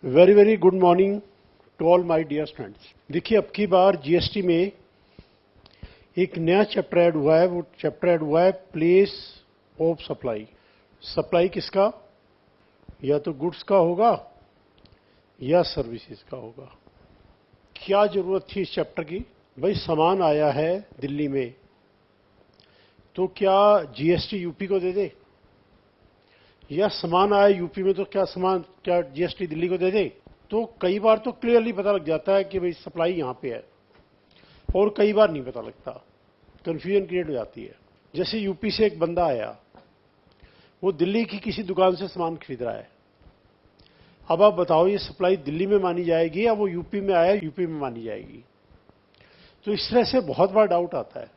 Very very good morning to all my dear students. देखिए, अब की बार जीएसटी में एक नया चैप्टर ऐड हुआ है। वो चैप्टर ऐड हुआ है प्लेस ऑफ सप्लाई। सप्लाई किसका? या तो गुड्स का होगा या सर्विसेज का होगा। क्या जरूरत थी इस चैप्टर की? भाई, सामान आया है दिल्ली में, तो क्या जीएसटी यूपी को दे दे? या सामान आया यूपी में, तो क्या जीएसटी दिल्ली को दे दे? तो कई बार तो क्लियरली पता लग जाता है कि भाई सप्लाई यहां पे है, और कई बार नहीं पता लगता, कंफ्यूजन क्रिएट हो जाती है। जैसे यूपी से एक बंदा आया, वो दिल्ली की किसी दुकान से सामान खरीद रहा है। अब आप बताओ, ये सप्लाई दिल्ली में मानी जाएगी या वो यूपी में आया यूपी में मानी जाएगी? तो इस तरह से बहुत बार डाउट आता है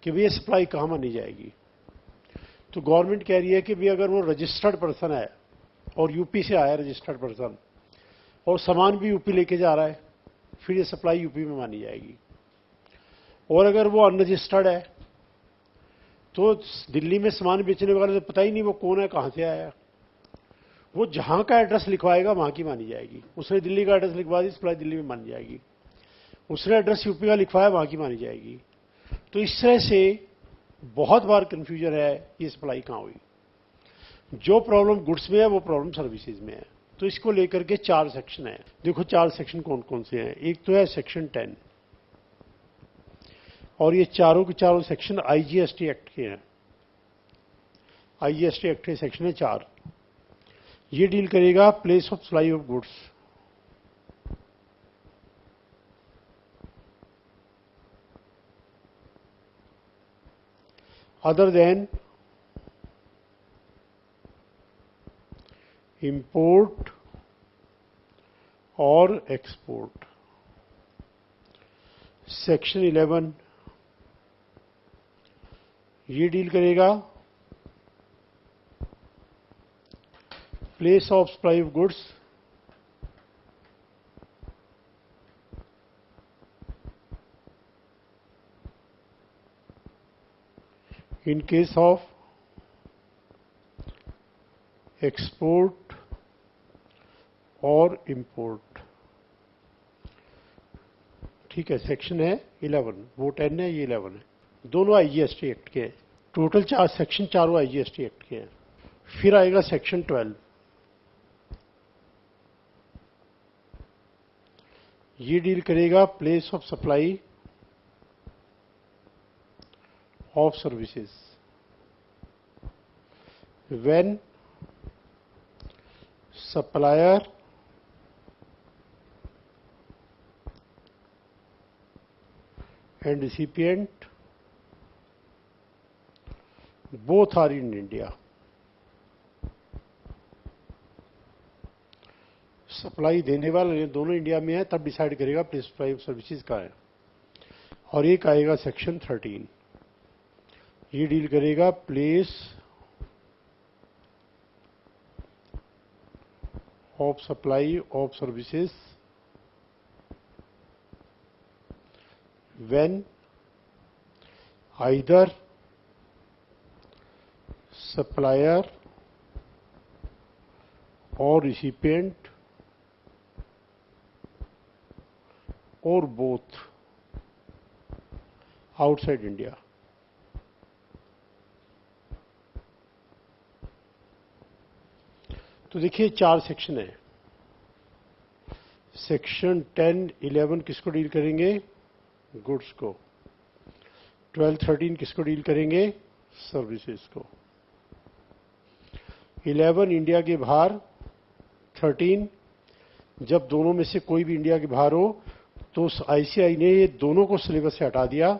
कि भाई ये सप्लाई कहां मानी जाएगी। तो गवर्नमेंट कह रही है कि भाई अगर वो रजिस्टर्ड पर्सन है और यूपी से आया रजिस्टर्ड पर्सन, और सामान भी यूपी लेके जा रहा है, फिर ये सप्लाई यूपी में मानी जाएगी। और अगर वो अनरजिस्टर्ड है, तो दिल्ली में सामान बेचने वाले तो पता ही नहीं वो कौन है, कहां से आया। वो जहां का एड्रेस लिखवाएगा वहां की मानी जाएगी। उसने दिल्ली का एड्रेस लिखवा दी, सप्लाई दिल्ली में मानी जाएगी। उसने एड्रेस यूपी का लिखवाया, वहां की मानी जाएगी। तो इस तरह से बहुत बार कंफ्यूजन है ये सप्लाई कहां हुई। जो प्रॉब्लम गुड्स में है वो प्रॉब्लम सर्विसेज में है। तो इसको लेकर के 4 सेक्शन है। देखो 4 सेक्शन कौन कौन से हैं। एक तो है सेक्शन 10, और ये चारों के चारों सेक्शन आईजीएसटी एक्ट के हैं। आईजीएसटी एक्ट के सेक्शन है 4। ये डील करेगा place of supply of goods, other than import और एक्सपोर्ट। सेक्शन 11 ये डील करेगा place of supply of goods in case of export और इंपोर्ट। ठीक है, सेक्शन है 11, वो 10 है, ये 11 है। दोनों आईजीएसटी एक्ट के हैं। टोटल 4 सेक्शन, चारों आईजीएसटी एक्ट के हैं। फिर आएगा सेक्शन 12। ये डील करेगा place of supply of services when supplier and recipient both are in India। Supply देने वाले दोनों इंडिया में है, तब डिसाइड करेगा प्लेस सप्लाई ऑफ सर्विसेज का है। और एक आएगा सेक्शन 13। ये डील करेगा place of supply of services when either supplier और रिसिपिएंट और बोथ आउटसाइड इंडिया। तो देखिए 4 सेक्शन है। सेक्शन 10, 11 किसको डील करेंगे? गुड्स को। 12, 13 किसको डील करेंगे? सर्विसेज को। 11 इंडिया के बाहर, 13 जब दोनों में से कोई भी इंडिया के बाहर हो, तो आईसीआई ने ये दोनों को सिलेबस से हटा दिया।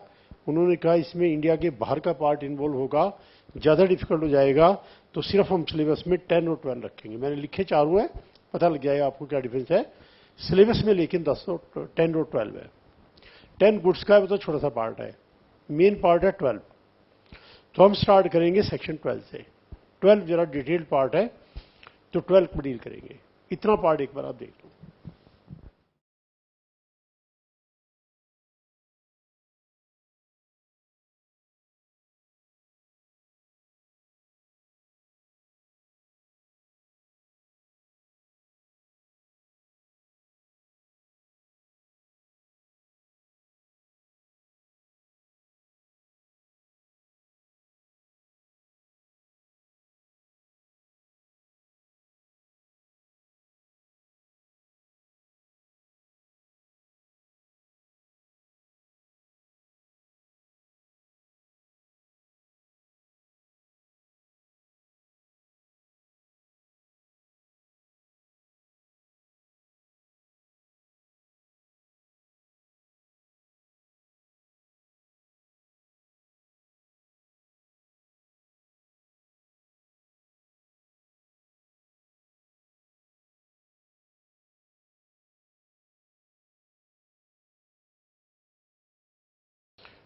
उन्होंने कहा इसमें इंडिया के बाहर का पार्ट इन्वॉल्व होगा, ज्यादा डिफिकल्ट हो जाएगा, तो सिर्फ हम सिलेबस में 10 और 12 रखेंगे। मैंने लिखे चारों है, पता लग जाएगा आपको क्या डिफरेंस है सिलेबस में, लेकिन 10 और 10 और 12 है। 10 गुड्स का है, वो तो छोटा सा पार्ट है, मेन पार्ट है 12। तो हम स्टार्ट करेंगे सेक्शन 12 से। 12 जरा डिटेल्ड पार्ट है, तो 12 में डील करेंगे। इतना पार्ट एक बार आप देख लो।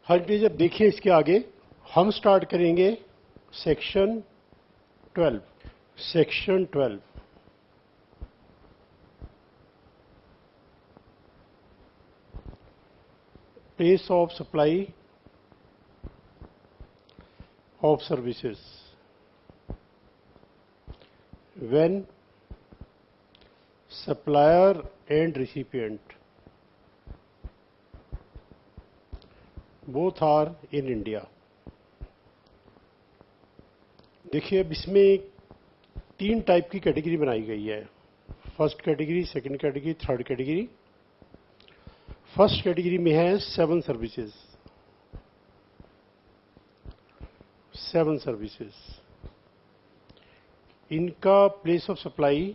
हर टीचर देखिए इसके आगे हम स्टार्ट करेंगे section 12। Section 12 place of supply of services when supplier and recipient both are in India। देखिए अब इसमें 3 टाइप की कैटेगरी बनाई गई है, first category, second category, third category. First category में है 7 सर्विसेज। 7 सर्विसेज, इनका place of supply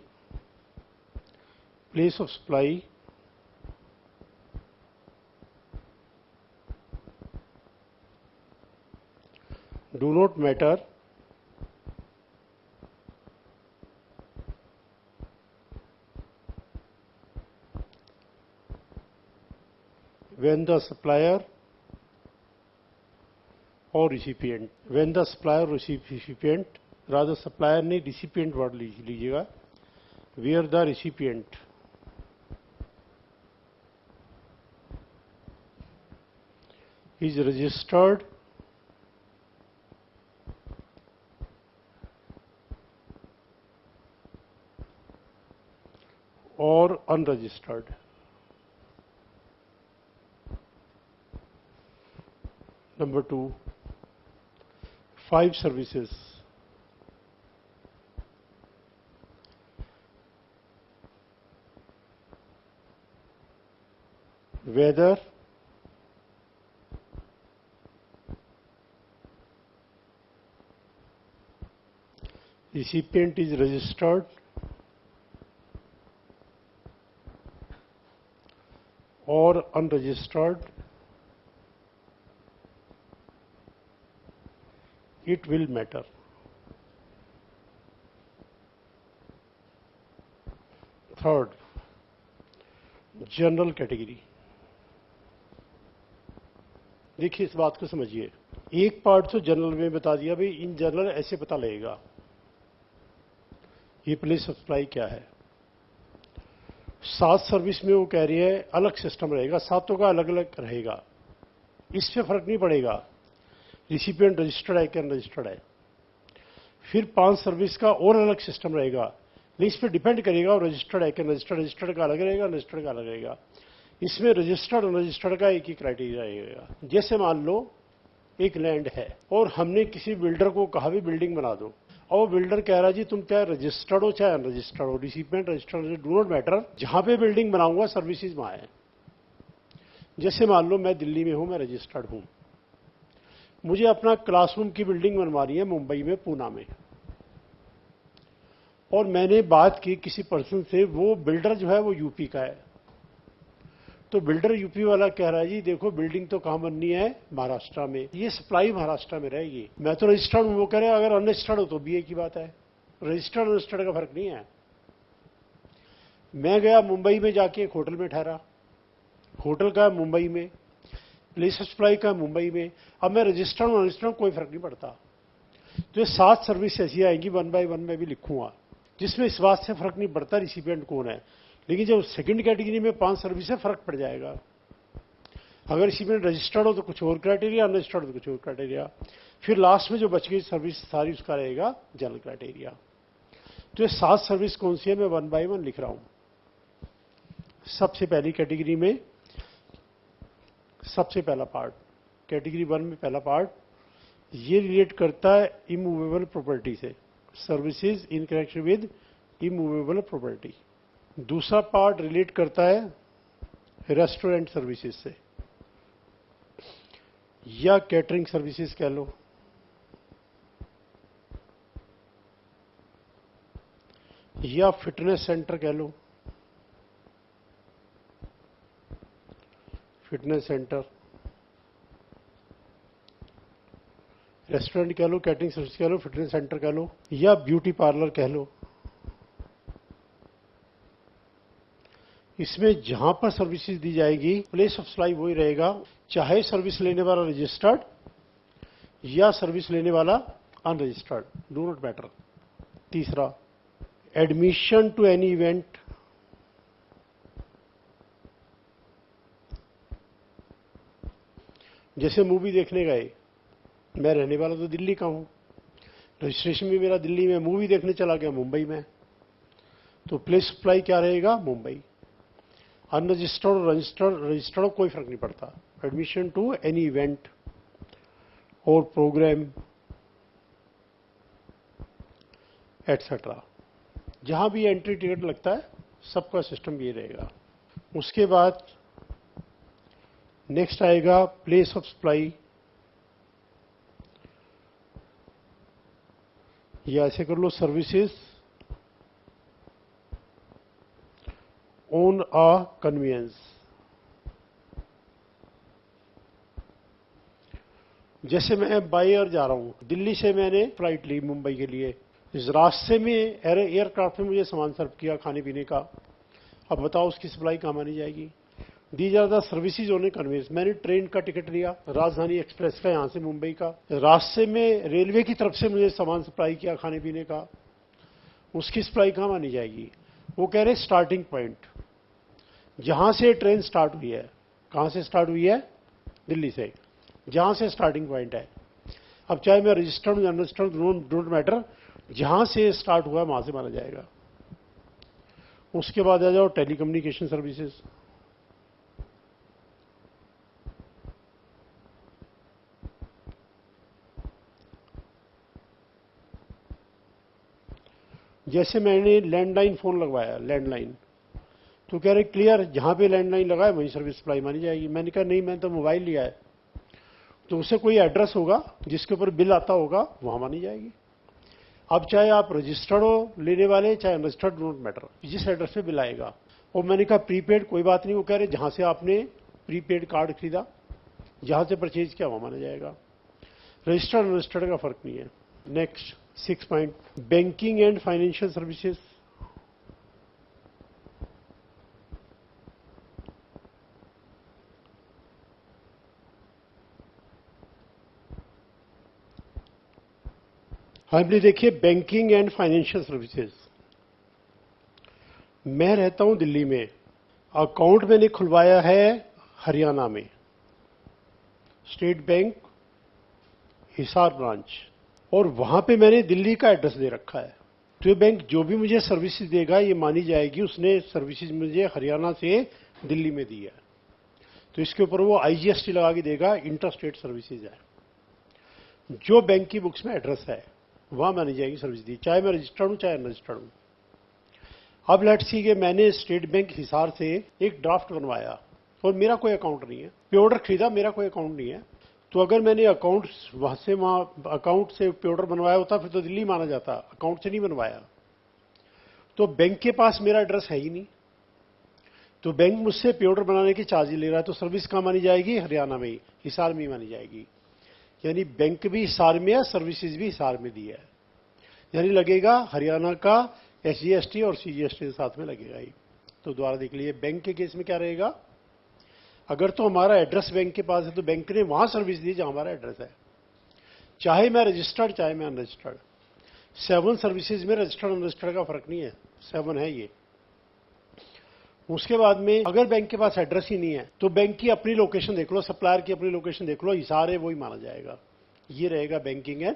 do not matter when the supplier or recipient, when the supplier or recipient, rather supplier नहीं recipient वर्ड लीजिएगा, where the recipient is registered or unregistered। Number 2, 5 services whether recipient is registered or unregistered, it will matter। Third, general category. देखिए इस बात को समझिए, एक part तो general में बता दिया भाई, इन जनरल ऐसे पता लगेगा ये प्लेस ऑफ सप्लाई क्या है। 7 सर्विस में वो कह रही है अलग सिस्टम रहेगा, 7 का अलग अलग रहेगा, इससे फर्क नहीं पड़ेगा रिसिपिएंट रजिस्टर्ड है कि अनरजिस्टर्ड है। फिर 5 सर्विस का और अलग सिस्टम रहेगा, लेकिन इस पर डिपेंड करेगा और रजिस्टर्ड है कि अनरजिस्टर्ड। रजिस्टर्ड का अलग रहेगा, अनरजिस्टर्ड का अलग रहेगा। इसमें रजिस्टर्ड और अनरजिस्टर्ड का एक ही क्राइटेरिया रहेगा। जैसे मान लो एक लैंड है और हमने किसी बिल्डर को कहा भी बिल्डिंग बना दो, और वो बिल्डर कह रहा जी तुम चाहे रजिस्टर्ड हो चाहे अनरजिस्टर्ड हो, recipient registered do not matter, जहां पे बिल्डिंग बनाऊंगा सर्विसेज वहां है। जैसे मान लो मैं दिल्ली में हूं, मैं रजिस्टर्ड हूं, मुझे अपना क्लासरूम की बिल्डिंग बनवानी है मुंबई में, पूना में, और मैंने बात की किसी पर्सन से, वो बिल्डर जो है वो यूपी का है। तो बिल्डर यूपी वाला कह रहा है जी देखो बिल्डिंग तो कहां बननी है, महाराष्ट्र में, ये सप्लाई महाराष्ट्र में रहेगी। मैं तो रजिस्टर्ड हूं, वो कह रहे हैं अगर अनरजिस्टर्ड हो तो भी एक ही बात है, रजिस्टर्ड अनरजिस्टर्ड का फर्क नहीं है। मैं गया मुंबई में, जाके एक होटल में ठहरा, होटल का है मुंबई में, प्लेस ऑफ सप्लाई का मुंबई में, अब मैं रजिस्टर्ड अनरजिस्टर्ड कोई फर्क नहीं पड़ता। तो ये 7 सर्विस ऐसी आएंगी, 1 बाय 1 में भी लिखूंगा, जिसमें इस बात से फर्क नहीं पड़ता रिसिपिएंट कौन है। लेकिन जब सेकंड कैटेगरी में 5 सर्विस है, फर्क पड़ जाएगा। अगर रिसिपिएंट रजिस्टर्ड हो तो कुछ और क्राइटेरिया, अनरजिस्टर्ड हो तो कुछ और क्राइटेरिया। फिर लास्ट में जो बच गई सर्विस सारी, उसका रहेगा जनरल क्राइटेरिया। तो ये 7 सर्विस कौन सी है, मैं 1 बाय 1 लिख रहा हूं। सबसे पहली कैटेगरी में सबसे पहला पार्ट, कैटेगरी 1 में पहला पार्ट, ये रिलेट करता है इमूवेबल प्रॉपर्टी से, services in connection with immovable property. दूसरा पार्ट रिलेट करता है रेस्टोरेंट सर्विसेज से, या कैटरिंग सर्विसेज कह लो, या फिटनेस सेंटर कह लो, फिटनेस सेंटर, रेस्टोरेंट कह लो, कैटरिंग सर्विस कह लो, फिटनेस सेंटर कह लो, या ब्यूटी पार्लर कह लो। इसमें जहां पर सर्विसेज दी जाएगी प्लेस ऑफ सप्लाई वही रहेगा, चाहे सर्विस लेने वाला रजिस्टर्ड या सर्विस लेने वाला अनरजिस्टर्ड, डू नॉट मैटर। तीसरा, एडमिशन टू एनी इवेंट, जैसे मूवी देखने गए, मैं रहने वाला तो दिल्ली का हूं, रजिस्ट्रेशन भी मेरा दिल्ली में, मूवी देखने चला गया मुंबई में, तो प्लेस सप्लाई क्या रहेगा, मुंबई। अनरजिस्टर्ड और रजिस्टर्ड कोई फर्क नहीं पड़ता। एडमिशन टू एनी इवेंट और प्रोग्राम एटसेट्रा, जहां भी एंट्री टिकट लगता है सबका सिस्टम ये रहेगा। उसके बाद नेक्स्ट आएगा प्लेस ऑफ सप्लाई, या ऐसे कर लो, सर्विसेज ऑन अ कन्वीनियंस। जैसे मैं बाय एयर जा रहा हूं, दिल्ली से मैंने फ्लाइट ली मुंबई के लिए, इस रास्ते में एयरक्राफ्ट में मुझे सामान सर्व किया खाने पीने का, अब बताओ उसकी सप्लाई कहां मानी जाएगी। These are the services on a convenience. मैंने ट्रेन का टिकट लिया, राजधानी एक्सप्रेस का, यहां से मुंबई का, रास्ते में रेलवे की तरफ से मुझे सामान सप्लाई किया खाने पीने का, उसकी सप्लाई कहां मानी जाएगी। वो कह रहे स्टार्टिंग पॉइंट, जहां से ट्रेन स्टार्ट हुई है। कहां से स्टार्ट हुई है, दिल्ली से, जहां से स्टार्टिंग पॉइंट है। अब चाहे मैं रजिस्टर्ड हूं, अनरजिस्टर्ड, डोंट मैटर, जहां से स्टार्ट हुआ वहां से माना जाएगा। उसके बाद आ जाओ टेलीकम्युनिकेशन सर्विसेज, जैसे मैंने लैंडलाइन फोन लगवाया, लैंडलाइन, तो कह रहे क्लियर, जहां पे लैंडलाइन लगाए वहीं सर्विस सप्लाई मानी जाएगी। मैंने कहा नहीं, मैंने तो मोबाइल लिया है, तो उसे कोई एड्रेस होगा जिसके ऊपर बिल आता होगा, वहां मानी जाएगी। अब चाहे आप रजिस्टर्ड हो लेने वाले, चाहे अनरजिस्टर्ड, डोंट मैटर, जिस एड्रेस पे बिल आएगा। और मैंने कहा प्रीपेड, कोई बात नहीं। वो कह रहे जहां से आपने प्रीपेड कार्ड खरीदा, जहां से परचेज किया, वहां माना जाएगा। रजिस्टर्ड अनरजिस्टर्ड का फर्क नहीं है। Next 6 point, banking and financial services. हमने देखिए बैंकिंग एंड फाइनेंशियल सर्विसेज, मैं रहता हूं दिल्ली में, अकाउंट मैंने खुलवाया है हरियाणा में, स्टेट बैंक हिसार ब्रांच, और वहां पे मैंने दिल्ली का एड्रेस दे रखा है। तो ये बैंक जो भी मुझे सर्विसेज देगा, ये मानी जाएगी उसने सर्विसेज मुझे हरियाणा से दिल्ली में दी है, तो इसके ऊपर वो आईजीएसटी लगा के देगा, इंटर स्टेट सर्विसेज है। जो बैंक की बुक्स में एड्रेस है वहां मानी जाएगी सर्विस दी, चाहे मैं रजिस्टर्ड हूं चाहे अनरजिस्टर्ड हूं। अब लेट्स सी कि मैंने स्टेट बैंक हिसार से एक ड्राफ्ट बनवाया और मेरा कोई अकाउंट नहीं है, पे ऑर्डर खरीदा, मेरा कोई अकाउंट नहीं है। तो अगर मैंने अकाउंट वहां अकाउंट से पे ऑर्डर बनवाया होता फिर तो दिल्ली माना जाता, अकाउंट से नहीं बनवाया, तो बैंक के पास मेरा एड्रेस है ही नहीं, तो बैंक मुझसे पे ऑर्डर बनाने की चार्ज ले रहा है, तो सर्विस कहां मानी जाएगी, हरियाणा में ही, हिसार में ही मानी जाएगी। यानी बैंक भी हिसार में है, सर्विसेज भी हिसार में दी है, यानी लगेगा हरियाणा का एसजीएसटी और सीजीएसटी के साथ में लगेगा ही। तो दोबारा देख लीजिए, बैंक के केस में क्या रहेगा, अगर तो हमारा एड्रेस बैंक के पास है तो बैंक ने वहां सर्विस दी जहां हमारा एड्रेस है, चाहे मैं रजिस्टर्ड चाहे मैं अनरजिस्टर्ड। 7 सर्विसेज में रजिस्टर्ड अनरजिस्टर्ड का फर्क नहीं है, 7 है ये। उसके बाद में अगर बैंक के पास एड्रेस ही नहीं है तो बैंक की अपनी लोकेशन देख लो, सप्लायर की अपनी लोकेशन देख लो, हिसार है वही माना जाएगा। ये रहेगा बैंकिंग एंड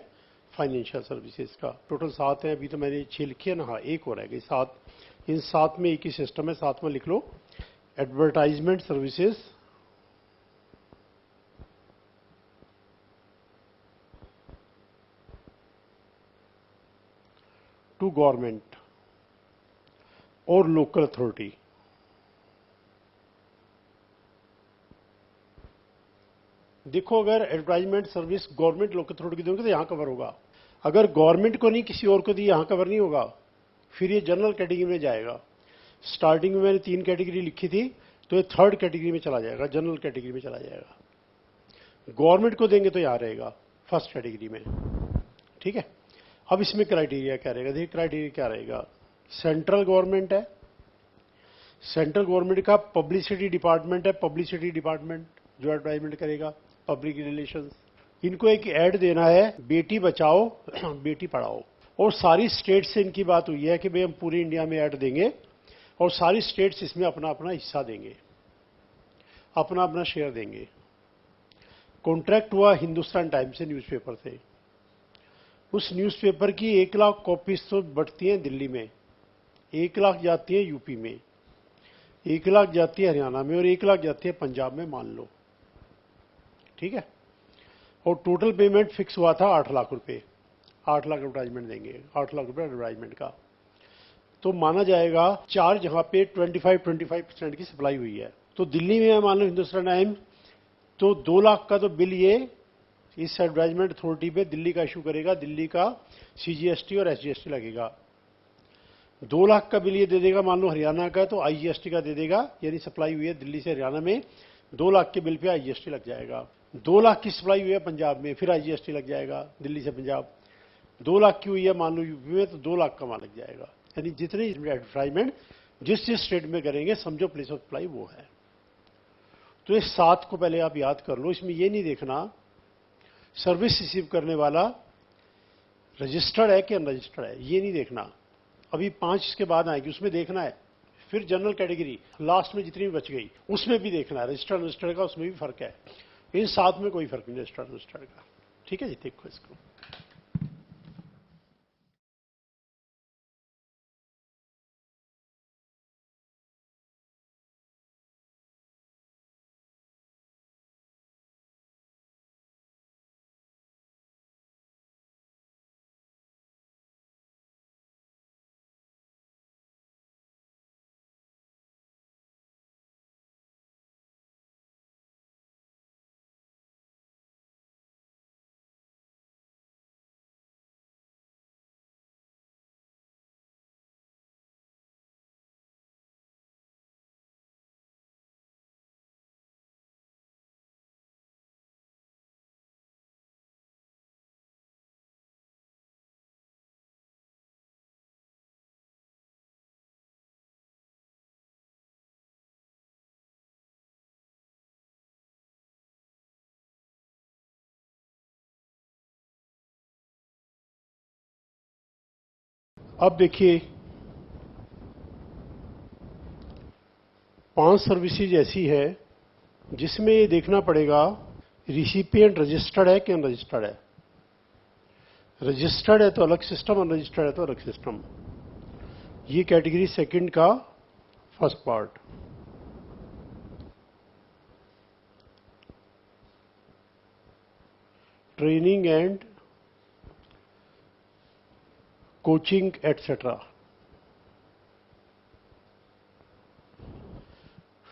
फाइनेंशियल सर्विसेज का। टोटल 7 है, अभी तो मैंने 6 लिखी है ना, हाँ एक और है, 7। इन 7 में एक ही सिस्टम है, 7 में लिख लो एडवर्टाइजमेंट सर्विसेज, टू गवर्नमेंट और लोकल अथॉरिटी। देखो अगर advertisement service government local authority की दोगे तो यहां कवर होगा, अगर गवर्नमेंट को नहीं किसी और को दी यहां कवर नहीं होगा, फिर ये जनरल कैटेगरी में जाएगा। स्टार्टिंग में मैंने 3 कैटेगरी लिखी थी, तो ये 3rd कैटेगरी में चला जाएगा, जनरल कैटेगरी में चला जाएगा। गवर्नमेंट को देंगे तो यहां रहेगा 1st कैटेगरी में, ठीक है। अब इसमें क्राइटेरिया क्या रहेगा, देखिए क्राइटेरिया क्या रहेगा, सेंट्रल गवर्नमेंट है, सेंट्रल गवर्नमेंट का पब्लिसिटी डिपार्टमेंट है, पब्लिसिटी डिपार्टमेंट जो एडवर्टाइजमेंट करेगा, पब्लिक रिलेशंस। इनको एक ऐड देना है, बेटी बचाओ बेटी पढ़ाओ, और सारी स्टेट से इनकी बात हुई है कि भाई हम पूरे इंडिया में ऐड देंगे और सारी स्टेट्स इसमें अपना अपना हिस्सा देंगे, अपना अपना शेयर देंगे। कॉन्ट्रैक्ट हुआ हिंदुस्तान टाइम्स से, न्यूज़पेपर से। उस न्यूज़पेपर की 1 लाख कॉपीज तो बढ़ती हैं दिल्ली में, 1 लाख जाती है यूपी में, 1 लाख जाती है हरियाणा में, और 1 लाख जाती है पंजाब में, मान लो, ठीक है। और टोटल पेमेंट फिक्स हुआ था 8 लाख रुपए, 8 लाख एडवर्टाइजमेंट देंगे, 8 लाख रुपए एडवर्टाइजमेंट का। तो माना जाएगा 4 जहां पे 25% की सप्लाई हुई है। तो दिल्ली में मान लो हिंदुस्तान टाइम्स, तो 2 लाख का तो बिल ये इस एडवर्टाइजमेंट अथॉरिटी पे दिल्ली का इशू करेगा, दिल्ली का सीजीएसटी और एसजीएसटी लगेगा। 2 लाख का बिल ये दे देगा, मान लो हरियाणा का, तो आईजीएसटी का दे देगा, यानी सप्लाई हुई है दिल्ली से हरियाणा में, 2 लाख के बिल पे आईजीएसटी लग जाएगा। 2 लाख की सप्लाई हुई है पंजाब में, फिर आईजीएसटी लग जाएगा दिल्ली से पंजाब। 2 लाख की हुई है मान लो यूपी में, तो 2 लाख का वहां लग जाएगा। यानी जितनी एडवर्टाइजमेंट जिस जिस स्टेट में करेंगे, समझो प्लेस ऑफ सप्लाई वो है। तो इस 7 को पहले आप याद कर लो। इसमें ये नहीं देखना सर्विस रिसीव करने वाला रजिस्टर्ड है कि अनरजिस्टर्ड है, ये नहीं देखना। अभी 5 इसके बाद आएगी, उसमें देखना है। फिर जनरल कैटेगरी लास्ट में जितनी भी बच गई उसमें भी देखना है, रजिस्टर्ड अनरजिस्टर्ड का उसमें भी फर्क है। इन 7 में कोई फर्क नहीं रजिस्टर्ड अनरजिस्टर्ड का, ठीक है जी। देखो इसको, अब देखिए 5 सर्विसेज ऐसी है जिसमें ये देखना पड़ेगा रिसिपिएंट रजिस्टर्ड है कि अनरजिस्टर्ड है। रजिस्टर्ड है तो अलग सिस्टम, अनरजिस्टर्ड है तो अलग सिस्टम। ये कैटेगरी सेकंड का first part. Training and coaching etcetera.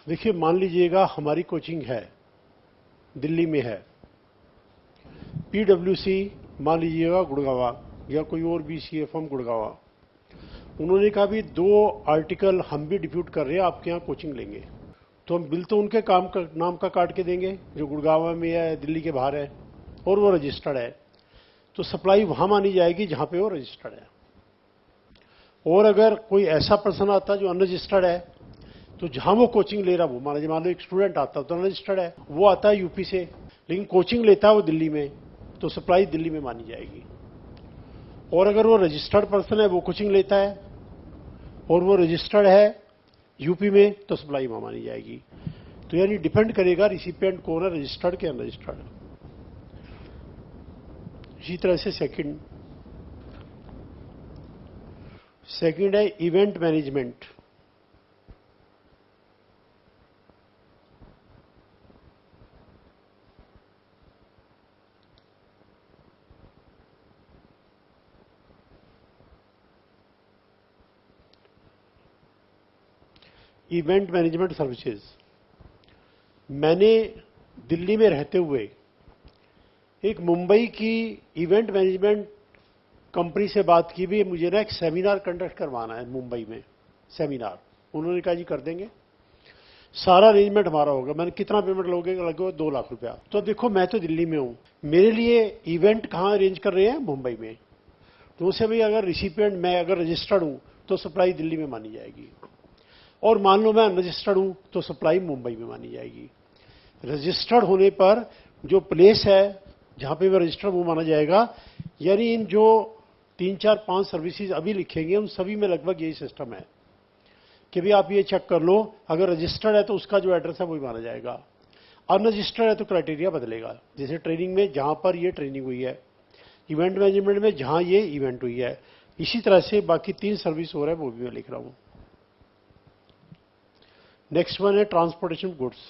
देखिए मान लीजिएगा हमारी कोचिंग है, दिल्ली में है, पीडब्ल्यूसी मान लीजिएगा गुड़गावा, या कोई और भी सीएफएम गुड़गावा। उन्होंने कहा भी 2 आर्टिकल हम भी डिप्यूट कर रहे हैं, आपके यहाँ कोचिंग लेंगे। तो हम बिल तो उनके काम का नाम का काट के देंगे जो गुड़गावा में है, दिल्ली के बाहर है, और वो रजिस्टर्ड है, तो सप्लाई वहां मानी जाएगी जहां पे वो रजिस्टर्ड है। और अगर कोई ऐसा पर्सन आता जो अनरजिस्टर्ड है, तो जहां वो कोचिंग ले रहा, वो मान लो एक स्टूडेंट आता तो अनरजिस्टर्ड है, वो आता है यूपी से, लेकिन कोचिंग लेता है वो दिल्ली में, तो सप्लाई दिल्ली में मानी जाएगी। और अगर वो रजिस्टर्ड पर्सन है, वो कोचिंग लेता है और वो रजिस्टर्ड है यूपी में, तो सप्लाई वहां मानी जाएगी। तो यानी डिपेंड करेगा रिसिपिएंट कौन है, रजिस्टर्ड के अनरजिस्टर्ड। इसी तरह से सेकंड है event management. Event management services. मैंने दिल्ली में रहते हुए एक मुंबई की इवेंट मैनेजमेंट कंपनी से बात की, भी मुझे ना एक सेमिनार कंडक्ट करवाना है मुंबई में, सेमिनार। उन्होंने कहा जी कर देंगे, सारा अरेंजमेंट हमारा होगा। मैंने कितना पेमेंट लोगे? लगे 2 लाख रुपया। तो देखो मैं तो दिल्ली में हूं, मेरे लिए इवेंट कहां अरेंज कर रहे हैं? मुंबई में। तो उसे भाई अगर रिसिपिएंट मैं अगर रजिस्टर्ड हूं तो सप्लाई दिल्ली में मानी जाएगी, और मान लो मैं अनरजिस्टर्ड हूं तो सप्लाई मुंबई में मानी जाएगी। रजिस्टर्ड होने पर जो प्लेस है जहां पे मैं रजिस्टर्ड वो माना जाएगा। यानी इन जो 3 4 5 सर्विसेज अभी लिखेंगे उन सभी में लगभग यही सिस्टम है कि भी आप ये चेक कर लो, अगर रजिस्टर्ड है तो उसका जो एड्रेस है वही माना जाएगा, अनरजिस्टर्ड है तो क्राइटेरिया बदलेगा। जैसे ट्रेनिंग में जहां पर ये ट्रेनिंग हुई है, इवेंट मैनेजमेंट में जहां ये इवेंट हुई है, इसी तरह से बाकी 3 सर्विस हो रहा है वो भी मैं लिख रहा हूं। नेक्स्ट वन है ट्रांसपोर्टेशन गुड्स।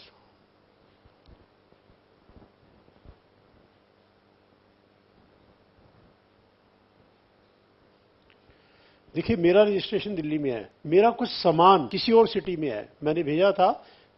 देखिए मेरा रजिस्ट्रेशन दिल्ली में है, मेरा कुछ सामान किसी और सिटी में है, मैंने भेजा था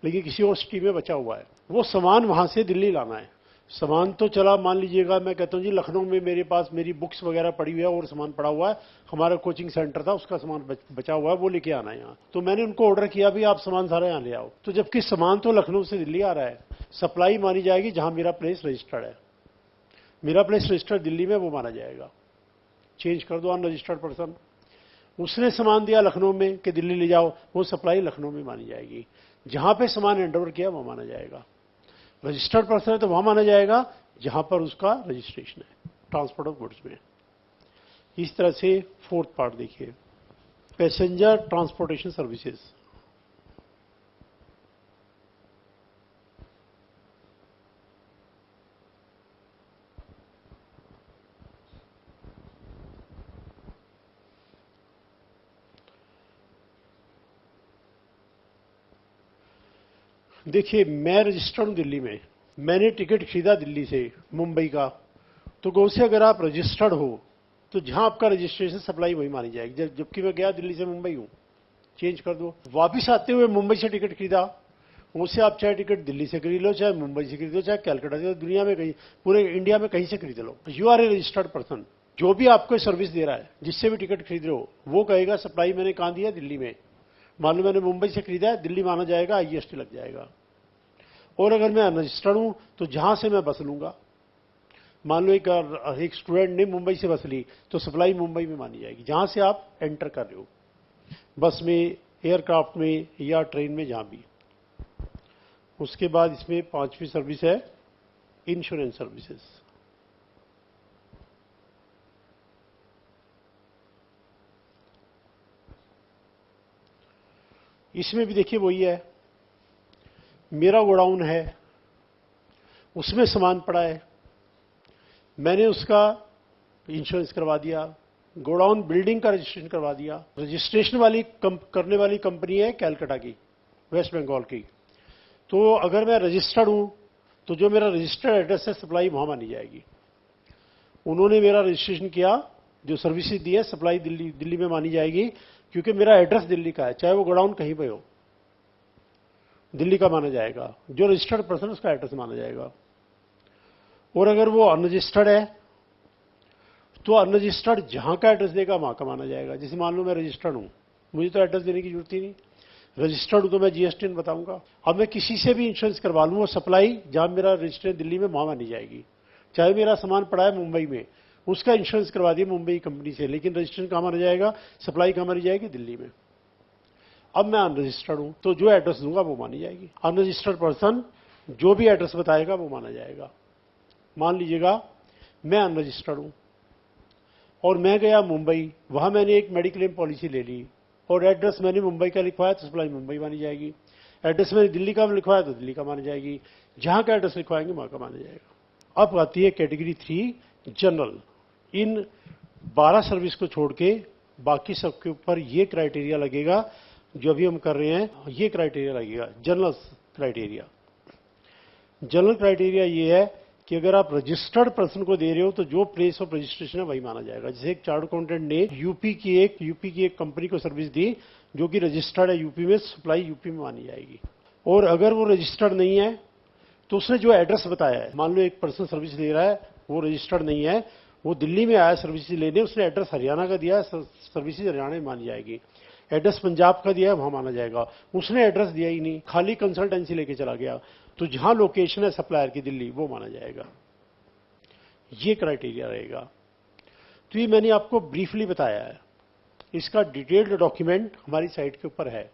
लेकिन किसी और सिटी में बचा हुआ है, वो सामान वहां से दिल्ली लाना है। सामान तो चला, मान लीजिएगा मैं कहता हूं जी लखनऊ में मेरे पास मेरी बुक्स वगैरह पड़ी हुई है और सामान पड़ा हुआ है, हमारा कोचिंग सेंटर था उसका सामान बचा हुआ है, वो लेके आना है यहाँ। तो मैंने उनको ऑर्डर किया भी आप सामान सारा यहाँ ले आओ, तो जबकि सामान तो लखनऊ से दिल्ली आ रहा है, सप्लाई मानी जाएगी जहां मेरा प्लेस रजिस्टर्ड है। मेरा प्लेस रजिस्टर्ड दिल्ली में, वो माना जाएगा। चेंज कर दो अनरजिस्टर्ड पर्सन। उसने सामान दिया लखनऊ में कि दिल्ली ले जाओ, वो सप्लाई लखनऊ में मानी जाएगी। जहां पे सामान हैंडओवर किया वो माना जाएगा। रजिस्टर्ड पर्सन है तो वहां माना जाएगा जहां पर उसका रजिस्ट्रेशन है ट्रांसपोर्ट ऑफ गुड्स में। इस तरह से फोर्थ पार्ट देखिए, पैसेंजर ट्रांसपोर्टेशन सर्विसेज। देखिए मैं रजिस्टर्ड हूं दिल्ली में, मैंने टिकट खरीदा दिल्ली से मुंबई का, तो गौ से अगर आप रजिस्टर्ड हो तो जहां आपका रजिस्ट्रेशन सप्लाई वही मानी जाएगी, जबकि मैं गया दिल्ली से मुंबई हूं। चेंज कर दो। वापिस आते हुए मुंबई से टिकट खरीदा, उससे आप चाहे टिकट दिल्ली से खरीद लो, चाहे मुंबई से खरीद लो, चाहे कैलकाटा से, दुनिया में कहीं, पूरे इंडिया में कहीं से खरीद लो, you are a registered person. जो भी आपको सर्विस दे रहा है, जिससे भी टिकट खरीद रहे हो, वो कहेगा सप्लाई मैंने कहां दिया, दिल्ली में। मान लो मैंने मुंबई से खरीदा है, दिल्ली माना जाएगा, आईजीएसटी लग जाएगा। और अगर मैं अनरजिस्टर्ड हूं तो जहां से मैं बस लूंगा, मान लो एक स्टूडेंट ने मुंबई से बस ली तो सप्लाई मुंबई में मानी जाएगी, जहां से आप एंटर कर रहे हो, बस में, एयरक्राफ्ट में या ट्रेन में, जहां भी। उसके बाद इसमें 5वीं सर्विस है इंश्योरेंस सर्विसेज। इसमें भी देखिए वही है, मेरा गोडाउन है, उसमें सामान पड़ा है, मैंने उसका इंश्योरेंस करवा दिया, गोडाउन बिल्डिंग का रजिस्ट्रेशन करवा दिया। रजिस्ट्रेशन करने वाली कंपनी है कैलकाटा की, वेस्ट बंगाल की। तो अगर मैं रजिस्टर्ड हूं तो जो मेरा रजिस्टर्ड एड्रेस है सप्लाई वहां मानी जाएगी। उन्होंने मेरा रजिस्ट्रेशन किया, जो सर्विसेज दी है, सप्लाई दिल्ली में मानी जाएगी, क्योंकि मेरा एड्रेस दिल्ली का है, चाहे वो गोडाउन कहीं पे हो, दिल्ली का माना जाएगा। जो रजिस्टर्ड पर्सन उसका एड्रेस माना जाएगा। और अगर वो अनरजिस्टर्ड है तो अनरजिस्टर्ड जहां का एड्रेस देगा वहां का माना जाएगा। जैसे मान लो मैं रजिस्टर्ड हूं, मुझे तो एड्रेस देने की जरूरत ही नहीं, रजिस्टर्ड हूं तो मैं जीएसटी बताऊंगा। अब मैं किसी से भी इंश्योरेंस करवा लूं, वो सप्लाई जहां मेरा रजिस्ट्रेशन दिल्ली में वहां मानी जाएगी। चाहे मेरा सामान पड़ा है मुंबई में, उसका इंश्योरेंस करवा दिया मुंबई कंपनी से, लेकिन रजिस्ट्रेशन कहां माना जाएगा, सप्लाई कहां मानी जाएगी, दिल्ली में। अब मैं अनरजिस्टर्ड हूं तो जो एड्रेस दूंगा वो मानी जाएगी। अनरजिस्टर्ड पर्सन जो भी एड्रेस बताएगा वो माना जाएगा। मान लीजिएगा मैं अनरजिस्टर्ड हूं और मैं गया मुंबई, वहां मैंने एक मेडिक्लेम पॉलिसी ले ली और एड्रेस मैंने मुंबई का लिखवाया तो सप्लाई मुंबई मानी जाएगी। एड्रेस मैंने दिल्ली का लिखवाया तो दिल्ली का माना जाएगी। जहां का एड्रेस लिखवाएंगे वहां का माना जाएगा। अब आती है कैटेगरी 3 जनरल। इन 12 सर्विस को छोड़ के बाकी सबके ऊपर ये क्राइटेरिया लगेगा जो अभी हम कर रहे हैं, ये क्राइटेरिया लगेगा, जनरल क्राइटेरिया। जनरल क्राइटेरिया ये है कि अगर आप रजिस्टर्ड पर्सन को दे रहे हो तो जो प्लेस ऑफ रजिस्ट्रेशन है वही माना जाएगा। जैसे एक चार्ट अकाउंटेंट ने यूपी की एक कंपनी को सर्विस दी जो कि रजिस्टर्ड है यूपी में, सप्लाई यूपी में मानी जाएगी। और अगर वो रजिस्टर्ड नहीं है तो उसने जो एड्रेस बताया है, मान लो एक पर्सन सर्विस ले रहा है, वो रजिस्टर्ड नहीं है, वो दिल्ली में आया सर्विस लेने, उसने एड्रेस हरियाणा का दिया है, सर्विस हरियाणा में मानी जाएगी। एड्रेस पंजाब का दिया है, वहां माना जाएगा। उसने एड्रेस दिया ही नहीं, खाली कंसल्टेंसी लेके चला गया, तो जहां लोकेशन है सप्लायर की दिल्ली, वो माना जाएगा। ये क्राइटेरिया रहेगा। तो ये मैंने आपको ब्रीफली बताया है, इसका डिटेल्ड डॉक्यूमेंट हमारी साइट के ऊपर है।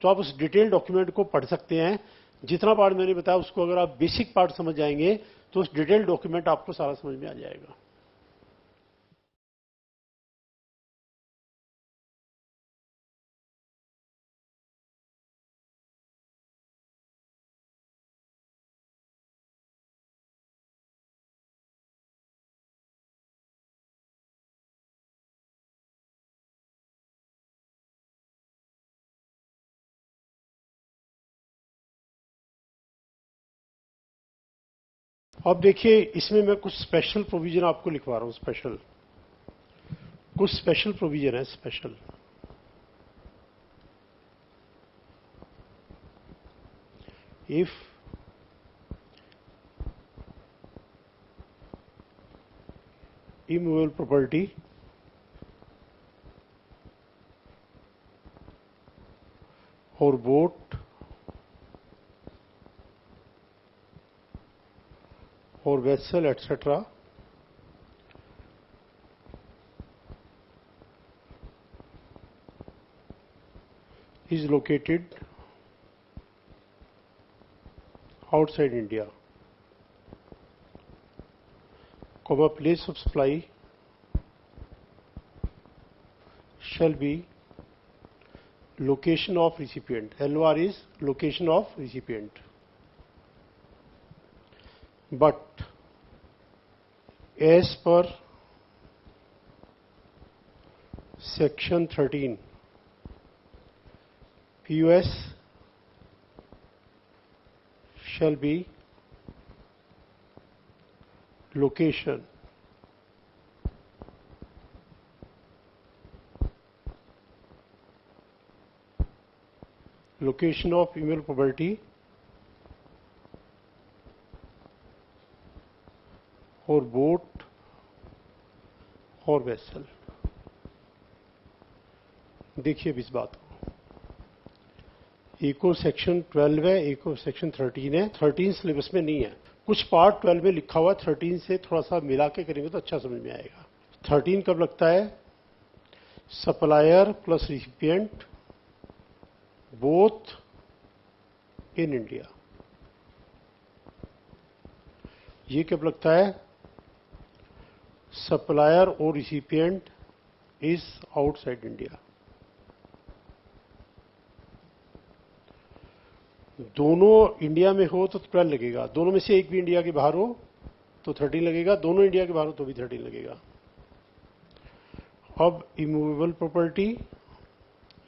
तो आप उस डिटेल डॉक्यूमेंट को पढ़ सकते हैं। जितना पार्ट मैंने बताया उसको अगर आप बेसिक पार्ट समझ जाएंगे तो उस डिटेल डॉक्यूमेंट आपको सारा समझ में आ जाएगा। अब देखिए इसमें मैं कुछ स्पेशल प्रोविजन आपको लिखवा रहा हूं। कुछ स्पेशल प्रोविजन है। Special if immovable property or boat or vessel etc. is located outside India, comma, place of supply shall be location of recipient. LOR is location of recipient. But as per section 13 POS shall be location of immovable property or boat or vessel। देखिए अब इस बात को, एक को section 12 है, एक को सेक्शन 13 है। 13 सिलेबस में नहीं है, कुछ पार्ट 12 में लिखा हुआ, 13 से थोड़ा सा मिला के करेंगे तो अच्छा समझ में आएगा। 13 कब लगता है? Supplier plus recipient both in India. ये कब लगता है? सप्लायर और रिसिपिएंट इज आउटसाइड इंडिया। दोनों इंडिया में हो तो 12 लगेगा, दोनों में से एक भी इंडिया के बाहर हो तो 13 लगेगा, दोनों इंडिया के बाहर हो तो भी 13 लगेगा। अब इमूवेबल प्रॉपर्टी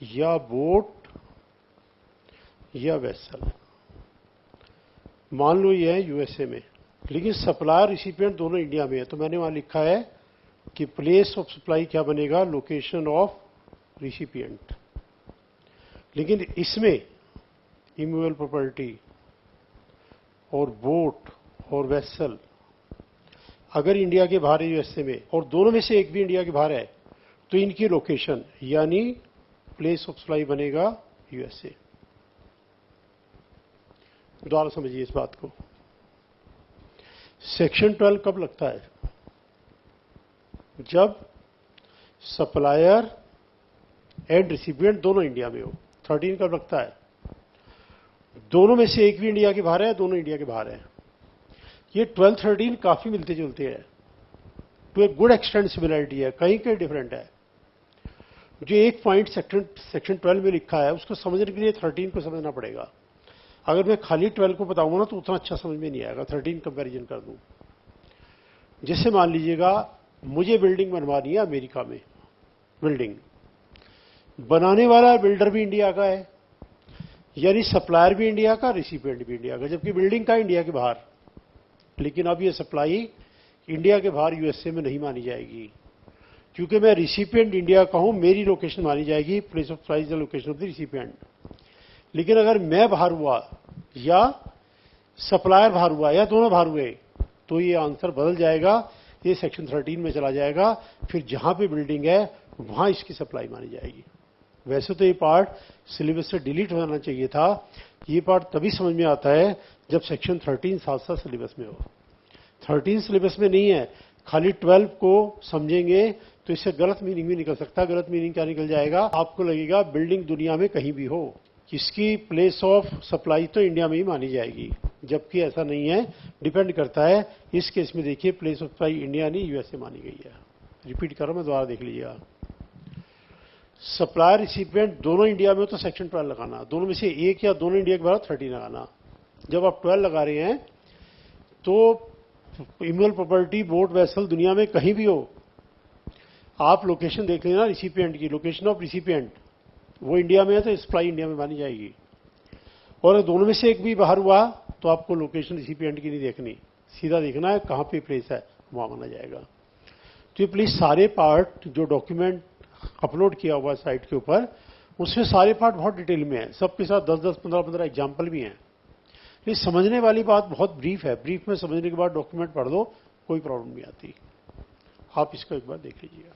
या बोट या वेसल, मान लो ये है यूएसए में, लेकिन सप्लायर रिसिपिएंट दोनों इंडिया में है, तो मैंने वहां लिखा है कि प्लेस ऑफ सप्लाई क्या बनेगा? Location of recipient. लेकिन इसमें इमूवेबल प्रॉपर्टी और बोट और वेसल अगर इंडिया के बाहर है यूएसए में, और दोनों में से एक भी इंडिया के बाहर है, तो इनकी लोकेशन यानी प्लेस ऑफ सप्लाई बनेगा यूएसए। दोबारा समझिए इस बात को। सेक्शन 12 कब लगता है? जब सप्लायर एंड रिसिपिएंट दोनों इंडिया में हो। 13 कब लगता है? दोनों में से एक भी इंडिया के बाहर है, दोनों इंडिया के बाहर है। ये 12, 13 काफी मिलते जुलते हैं, तो एक गुड एक्सटेंट सिमिलरिटी है, कहीं कहीं डिफरेंट है। जो एक पॉइंट सेक्शन 12 में लिखा है उसको समझने के लिए 13 को समझना पड़ेगा। अगर मैं खाली 12 को बताऊंगा ना तो उतना अच्छा समझ में नहीं आएगा। 13 कंपैरिजन कर दूं। जैसे मान लीजिएगा मुझे बिल्डिंग बनवानी है अमेरिका में, बिल्डिंग बनाने वाला बिल्डर भी इंडिया का है, यानी सप्लायर भी इंडिया का, रिसिपिएंट भी इंडिया का, जबकि बिल्डिंग का इंडिया के बाहर। लेकिन अब ये सप्लाई इंडिया के बाहर यूएसए में नहीं मानी जाएगी, क्योंकि मैं रिसिपिएंट इंडिया का हूं, मेरी लोकेशन मानी जाएगी, place of supply is the location of the recipient. लेकिन अगर मैं बाहर हुआ या सप्लायर बाहर हुआ या दोनों बाहर हुए तो ये आंसर बदल जाएगा, ये सेक्शन 13 में चला जाएगा। फिर जहां पे बिल्डिंग है वहां इसकी सप्लाई मानी जाएगी। वैसे तो ये पार्ट सिलेबस से डिलीट हो जाना चाहिए था। ये पार्ट तभी समझ में आता है जब सेक्शन 13 साथ साथ सिलेबस में हो। 13 सिलेबस में नहीं है, खाली 12 को समझेंगे तो इससे गलत मीनिंग भी निकल सकता है। गलत मीनिंग क्या निकल जाएगा? आपको लगेगा बिल्डिंग दुनिया में कहीं भी हो, इसकी प्लेस ऑफ सप्लाई तो इंडिया में ही मानी जाएगी, जबकि ऐसा नहीं है, डिपेंड करता है। इस केस में देखिए प्लेस ऑफ सप्लाई इंडिया नहीं यूएसए मानी गई है। रिपीट करो, मैं दोबारा देख लीजिएगा। सप्लायर रिसिपिएंट दोनों इंडिया में हो तो सेक्शन 12 लगाना, दोनों में से एक या दोनों इंडिया के बाद 13 लगाना। जब आप 12 लगा रहे हैं तो इम्यूनल प्रॉपर्टी बोट वेसल दुनिया में कहीं भी हो, आप लोकेशन देख लेना रिसिपिएंट की, लोकेशन ऑफ रिसिपिएंट वो इंडिया में है तो सप्लाई इंडिया में मानी जाएगी। और दोनों में से एक भी बाहर हुआ तो आपको लोकेशन रिसिपिएंट की नहीं देखनी, सीधा देखना है कहां पे प्लेस है, वहां माना जाएगा। तो ये प्लीज सारे पार्ट जो डॉक्यूमेंट अपलोड किया हुआ है साइट के ऊपर, उसमें सारे पार्ट बहुत डिटेल में है, सबके साथ 10-10, 15-15 एग्जाम्पल भी हैं। ये समझने वाली बात बहुत ब्रीफ है, ब्रीफ में समझने के बाद डॉक्यूमेंट पढ़ दो, कोई प्रॉब्लम नहीं आती। आप इसको एक बार देख लीजिएगा।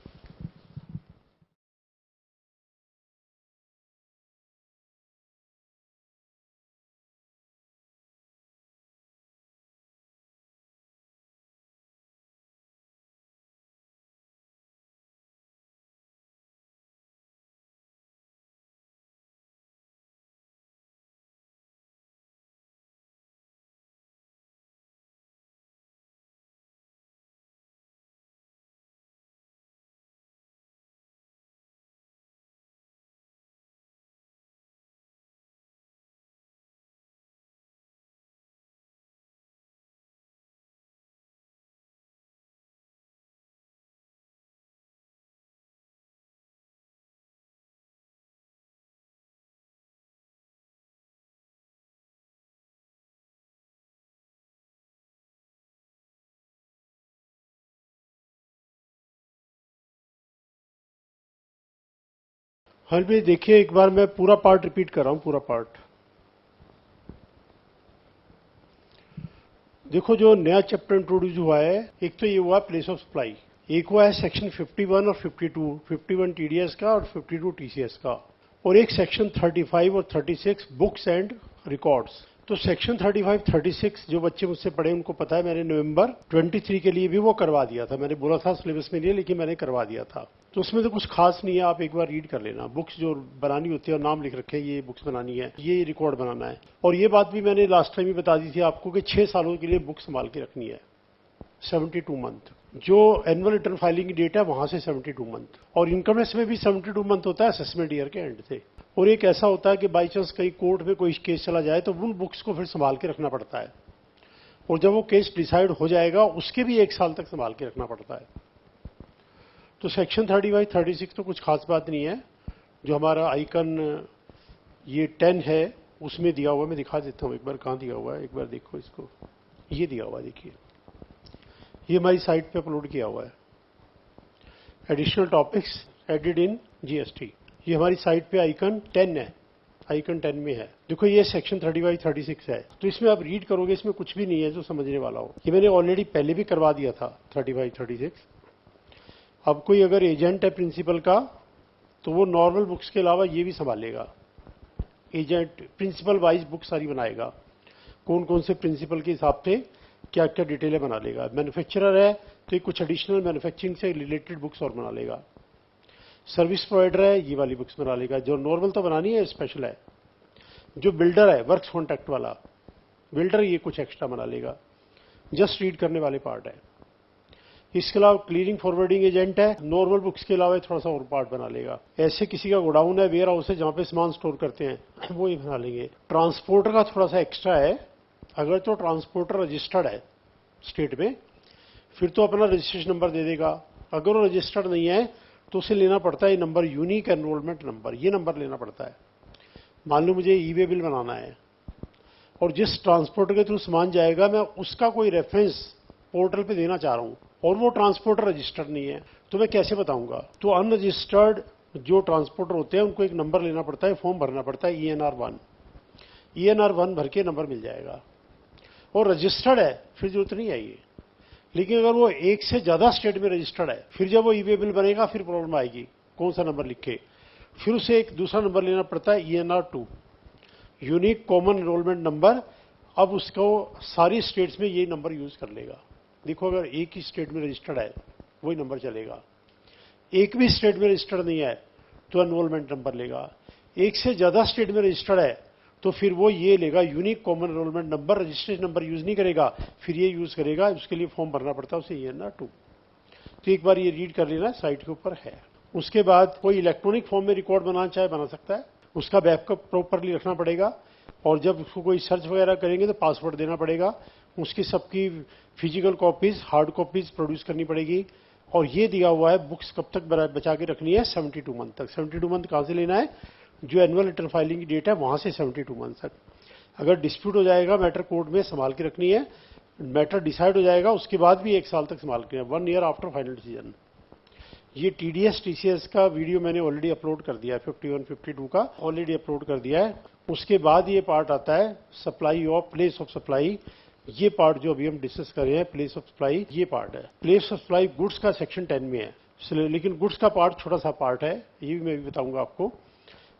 हाँ भाई देखिए, एक बार मैं पूरा पार्ट रिपीट कर रहा हूं, पूरा पार्ट देखो। जो नया चैप्टर इंट्रोड्यूस हुआ है, एक तो ये हुआ प्लेस ऑफ सप्लाई, एक हुआ है सेक्शन 51 और 52, 51 टीडीएस का और 52 टीसीएस का, और एक सेक्शन 35 और 36 बुक्स एंड रिकॉर्ड्स। तो सेक्शन 35, 36 जो बच्चे मुझसे पढ़े उनको पता है, मैंने नवंबर 23 के लिए भी वो करवा दिया था। मैंने बोला था सिलेबस में नहीं, लेकिन मैंने करवा दिया था। तो उसमें तो कुछ खास नहीं है, आप एक बार रीड कर लेना। बुक्स जो बनानी होती है और नाम लिख रखे हैं, ये बुक्स बनानी है, ये रिकॉर्ड बनाना है। और ये बात भी मैंने लास्ट टाइम ही बता दी थी आपको कि 6 सालों के लिए बुक संभाल के रखनी है, 72 मंथ। जो एनुअल रिटर्न फाइलिंग की डेट है वहां से 72 मंथ, और इनकम टैक्स में भी 72 मंथ होता है असेसमेंट ईयर के एंड से। और एक ऐसा होता है कि बाई चांस कहीं कोर्ट में कोई केस चला जाए तो उन बुक्स को फिर संभाल के रखना पड़ता है, और जब वो केस डिसाइड हो जाएगा उसके भी 1 साल तक संभाल के रखना पड़ता है। तो सेक्शन 35, 36 तो कुछ खास बात नहीं है। जो हमारा आइकन ये 10 है उसमें दिया हुआ, मैं दिखा देता हूं एक बार, कहां दिया हुआ है, एक बार देखो इसको, ये दिया हुआ है, देखिए ये हमारी साइट पे अपलोड किया हुआ है, additional topics added in GST. ये हमारी साइट पे आइकन 10 है, आइकन 10 में है। देखो ये सेक्शन 35, 36 है। तो इसमें आप रीड करोगे, इसमें कुछ भी नहीं है जो समझने वाला हो। ये मैंने ऑलरेडी पहले भी करवा दिया था 35, 36। अब कोई अगर एजेंट है प्रिंसिपल का तो वो नॉर्मल बुक्स के अलावा ये भी संभालेगा। एजेंट प्रिंसिपल वाइज बुक सारी बनाएगा, कौन कौन से प्रिंसिपल के हिसाब से क्या क्या डिटेलें बना लेगा। मैन्युफैक्चरर है तो ये कुछ एडिशनल मैन्युफैक्चरिंग से रिलेटेड बुक्स और बना लेगा। सर्विस प्रोवाइडर है, ये वाली बुक्स बना लेगा। जो नॉर्मल तो बनानी है, स्पेशल है। जो बिल्डर है, वर्क्स कॉन्ट्रैक्ट वाला बिल्डर, ये कुछ एक्स्ट्रा बना लेगा। जस्ट रीड करने वाले पार्ट है। इसके अलावा क्लीयरिंग फॉरवर्डिंग एजेंट है, नॉर्मल बुक्स के अलावा थोड़ा सा और पार्ट बना लेगा। ऐसे किसी का गोडाउन है, वेयर हाउस है जहां पे सामान स्टोर करते हैं, वो ये बना लेंगे। ट्रांसपोर्टर का थोड़ा सा एक्स्ट्रा है। अगर तो ट्रांसपोर्टर रजिस्टर्ड है स्टेट में, फिर तो अपना रजिस्ट्रेशन नंबर दे देगा। अगर वो रजिस्टर्ड नहीं है तो उसे लेना पड़ता है ये नंबर, यूनिक एनरोलमेंट नंबर, ये नंबर लेना पड़ता है। मान लो मुझे ई वे बिल बनाना है और जिस ट्रांसपोर्टर के थ्रू सामान जाएगा, मैं उसका कोई रेफरेंस पोर्टल पे देना चाह रहा हूं और वो ट्रांसपोर्टर रजिस्टर्ड नहीं है, तो मैं कैसे बताऊंगा। तो अनरजिस्टर्ड जो ट्रांसपोर्टर होते हैं उनको एक नंबर लेना पड़ता है, फॉर्म भरना पड़ता है, ENR1। ENR1 भर के नंबर मिल जाएगा। और रजिस्टर्ड है फिर जरूरत नहीं आएगी। लेकिन अगर वो एक से ज्यादा स्टेट में रजिस्टर्ड है, फिर जब वो ई वे बिल बनेगा फिर प्रॉब्लम आएगी, कौन सा नंबर लिखे। फिर उसे एक दूसरा नंबर लेना पड़ता है, ENR2, unique common enrolment number. अब उसको सारी स्टेट्स में यही नंबर यूज कर लेगा। देखो अगर एक ही स्टेट में रजिस्टर्ड है वही नंबर चलेगा, एक भी स्टेट में रजिस्टर्ड नहीं है तो एनरोलमेंट नंबर लेगा। एक से ज्यादा स्टेट में रजिस्टर्ड है तो फिर वो ये लेगा unique common enrolment number, registration number use नहीं करेगा, फिर ये यूज करेगा, उसके लिए फॉर्म भरना पड़ता है उसे ENR 2। तो एक बार ये रीड कर लेना, साइट के ऊपर है। उसके बाद कोई इलेक्ट्रॉनिक फॉर्म में रिकॉर्ड बनाना चाहे बना सकता है, उसका बैकअप प्रॉपरली रखना पड़ेगा, और जब उसको कोई सर्च वगैरह करेंगे तो पासवर्ड देना पड़ेगा, उसकी सबकी physical copies, hard copies produce करनी पड़ेगी। और ये दिया हुआ है बुक्स कब तक बचा के रखनी है, 72 मंथ तक। 72 मंथ कहां से लेना है, जो एनुअल रिटर्न फाइलिंग की डेट है वहां से 72 मंथ तक। अगर डिस्प्यूट हो जाएगा मैटर कोर्ट में संभाल के रखनी है, मैटर डिसाइड हो जाएगा उसके बाद भी 1 साल तक संभाल के, 1 ईयर आफ्टर फाइनल डिसीजन। ये TDS TCS का वीडियो मैंने ऑलरेडी अपलोड कर दिया है, 51 52 का ऑलरेडी अपलोड कर दिया है। उसके बाद ये पार्ट आता है supply of place of supply. ये पार्ट जो अभी हम डिस्कस कर रहे हैं प्लेस ऑफ सप्लाई, ये पार्ट है। प्लेस ऑफ सप्लाई गुड्स का सेक्शन 10 में है, लेकिन गुड्स का पार्ट छोटा सा पार्ट है, ये भी मैं भी बताऊंगा आपको।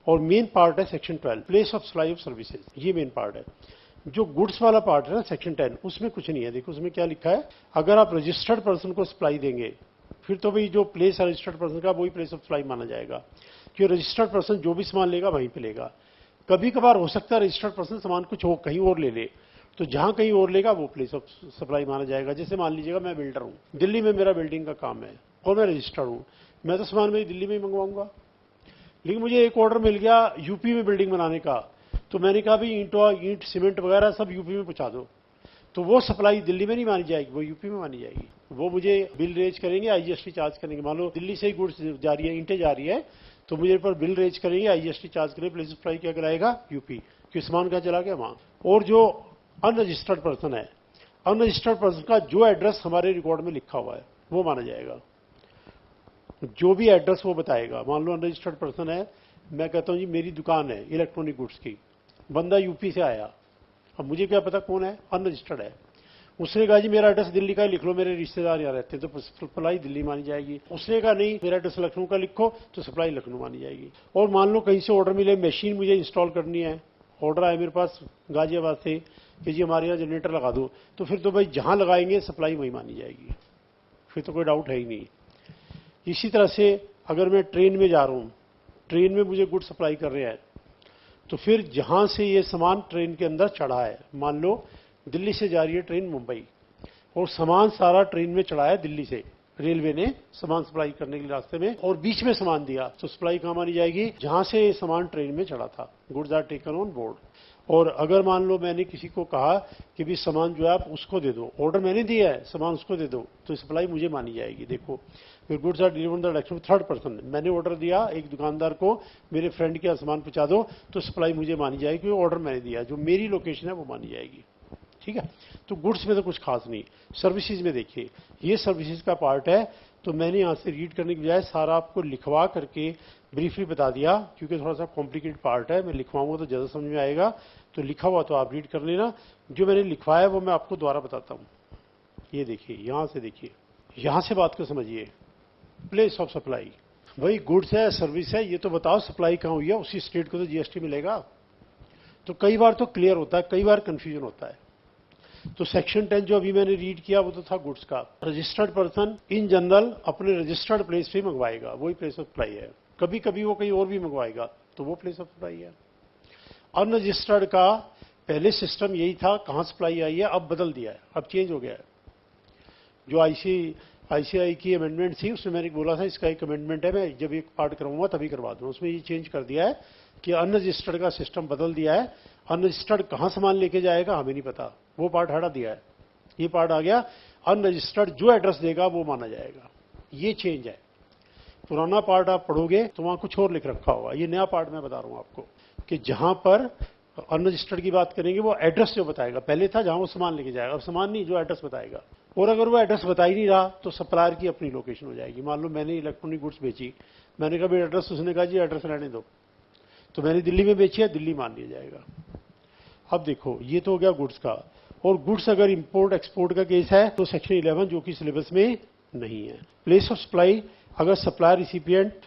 और मेन पार्ट है section 12 place of supply of services, ये मेन पार्ट है। जो गुड्स वाला पार्ट है ना सेक्शन 10, उसमें कुछ नहीं है। देखो उसमें क्या लिखा है, अगर आप रजिस्टर्ड पर्सन को सप्लाई देंगे फिर तो भाई जो प्लेस है रजिस्टर्ड पर्सन का वही प्लेस ऑफ सप्लाई माना जाएगा, क्योंकि रजिस्टर्ड पर्सन जो भी सामान लेगा वहीं पे लेगा। कभी कभार हो सकता है रजिस्टर्ड पर्सन सामान कुछ हो कहीं और ले ले, तो जहां कहीं और लेगा वो प्लेस ऑफ सप्लाई माना जाएगा। जैसे मान लीजिएगा मैं बिल्डर हूं, दिल्ली में मेरा बिल्डिंग का काम है और मैं रजिस्टर्ड हूं, मैं तो सामान मेरी दिल्ली में ही मंगवाऊंगा, लेकिन मुझे एक ऑर्डर मिल गया यूपी में बिल्डिंग बनाने का, तो मैंने कहा भाई ईंट सीमेंट वगैरह सब यूपी में पहुंचा दो, तो वो सप्लाई दिल्ली में नहीं मानी जाएगी, वो यूपी में मानी जाएगी। वो मुझे बिल रेज करेंगे, IGST चार्ज करेंगे। मान लो दिल्ली से ही गुड्स जा रही है, ईंटें जा रही है, तो मुझे पर बिल रेज करेंगे, IGST चार्ज करेंगे, प्लेस ऑफ सप्लाई क्या कराएगा, यूपी, क्योंकि सामान कहां चला गया वहां। और जो अनरजिस्टर्ड पर्सन है, अनरजिस्टर्ड पर्सन का जो एड्रेस हमारे रिकॉर्ड में लिखा हुआ है वो माना जाएगा, जो भी एड्रेस वो बताएगा। मान लो अनरजिस्टर्ड पर्सन है, मैं कहता हूं जी मेरी दुकान है इलेक्ट्रॉनिक गुड्स की, बंदा यूपी से आया, अब मुझे क्या पता कौन है, अनरजिस्टर्ड है, उसने कहा जी मेरा एड्रेस दिल्ली का ही लिख लो, मेरे रिश्तेदार यहाँ रहते हैं, तो सप्लाई दिल्ली मानी जाएगी। उसने कहा नहीं मेरा एड्रेस लखनऊ का लिखो, तो सप्लाई लखनऊ मानी जाएगी। और मान लो कहीं से ऑर्डर मिले, मशीन मुझे इंस्टॉल करनी है, ऑर्डर आए मेरे पास गाजियाबाद से कि जी हमारे यहाँ जनरेटर लगा दो, तो फिर तो भाई जहां लगाएंगे सप्लाई वही मानी जाएगी, फिर तो कोई डाउट है ही नहीं। इसी तरह से अगर मैं ट्रेन में जा रहा हूं, ट्रेन में मुझे गुड सप्लाई कर रहे हैं, तो फिर जहां से ये सामान ट्रेन के अंदर चढ़ा है, मान लो दिल्ली से जा रही है ट्रेन मुंबई, और सामान सारा ट्रेन में चढ़ा है दिल्ली से, रेलवे ने सामान सप्लाई करने के रास्ते में, और बीच में सामान दिया, तो सप्लाई कहां मानी जाएगी, जहां से ये सामान ट्रेन में चढ़ा था, goods are taken on board. और अगर मान लो मैंने किसी को कहा कि भी सामान जो है आप उसको दे दो, ऑर्डर मैंने दिया है सामान उसको दे दो, तो सप्लाई मुझे मानी जाएगी। देखो फिर goods are delivered the direction of third person, मैंने ऑर्डर दिया एक दुकानदार को मेरे फ्रेंड के सामान पहुंचा दो, तो सप्लाई मुझे मानी जाएगी, क्योंकि ऑर्डर मैंने दिया, जो मेरी लोकेशन है वो मानी जाएगी। ठीक है, तो गुड्स में तो कुछ खास नहीं। सर्विसेज में देखिए, ये सर्विसेज का पार्ट है, तो मैंने यहां से रीड करने की बजाय सारा आपको लिखवा करके ब्रीफली बता दिया, क्योंकि थोड़ा सा कॉम्प्लिकेटेड पार्ट है, मैं लिखवाऊंगा तो ज्यादा समझ में आएगा, तो लिखा हुआ तो आप रीड कर लेना, जो मैंने लिखवाया वो मैं आपको दोबारा बताता हूं। ये देखिए, यहां से देखिए, यहां से बात को समझिए, प्लेस ऑफ सप्लाई, वही गुड्स है सर्विस है, ये तो बताओ सप्लाई कहां हुई है, उसी स्टेट को तो GST मिलेगा। तो कई बार तो क्लियर होता है, कई बार कंफ्यूजन होता है। तो सेक्शन 10 जो अभी मैंने रीड किया वो तो था गुड्स का। रजिस्टर्ड पर्सन इन जनरल अपने रजिस्टर्ड प्लेस पे मंगवाएगा, वही प्लेस ऑफ सप्लाई है। कभी कभी वो कहीं और भी मंगवाएगा तो वो प्लेस ऑफ सप्लाई है। अनरजिस्टर्ड का पहले सिस्टम यही था, कहां सप्लाई आई है, अब बदल दिया है, अब चेंज हो गया है। जो ICAI की अमेंडमेंट थी उसमें मैंने बोला था इसका एक अमेंडमेंट है, मैं जब एक पार्ट करवाऊंगा तभी करवा दूंगा, उसमें ये चेंज कर दिया है कि अनरजिस्टर्ड का सिस्टम बदल दिया है। अनरजिस्टर्ड कहां सामान लेके जाएगा हमें नहीं पता, वो पार्ट हटा दिया है, ये पार्ट आ गया अनरजिस्टर्ड जो एड्रेस देगा वो माना जाएगा, ये चेंज है। पुराना पार्ट आप पढ़ोगे तो वहां कुछ और लिख रखा होगा, ये नया पार्ट मैं बता रहा हूं आपको कि जहां पर अनरजिस्टर्ड की बात करेंगे वो एड्रेस जो बताएगा, पहले था जहां वो सामान लेके जाएगा, अब सामान नहीं, जो एड्रेस बताएगा। और अगर वो एड्रेस बता ही नहीं रहा तो सप्लायर की अपनी लोकेशन हो जाएगी। मान लो मैंने इलेक्ट्रॉनिक गुड्स बेची, मैंने कहा भाई एड्रेस, उसने कहा जी एड्रेस रहने दो, तो मैंने दिल्ली में बेची है, दिल्ली मान लिया जाएगा। अब देखो ये तो हो गया गुड्स का। और गुड्स अगर इंपोर्ट एक्सपोर्ट का केस है तो सेक्शन 11 जो कि सिलेबस में नहीं है। प्लेस ऑफ सप्लाई अगर सप्लायर रिसिपिएंट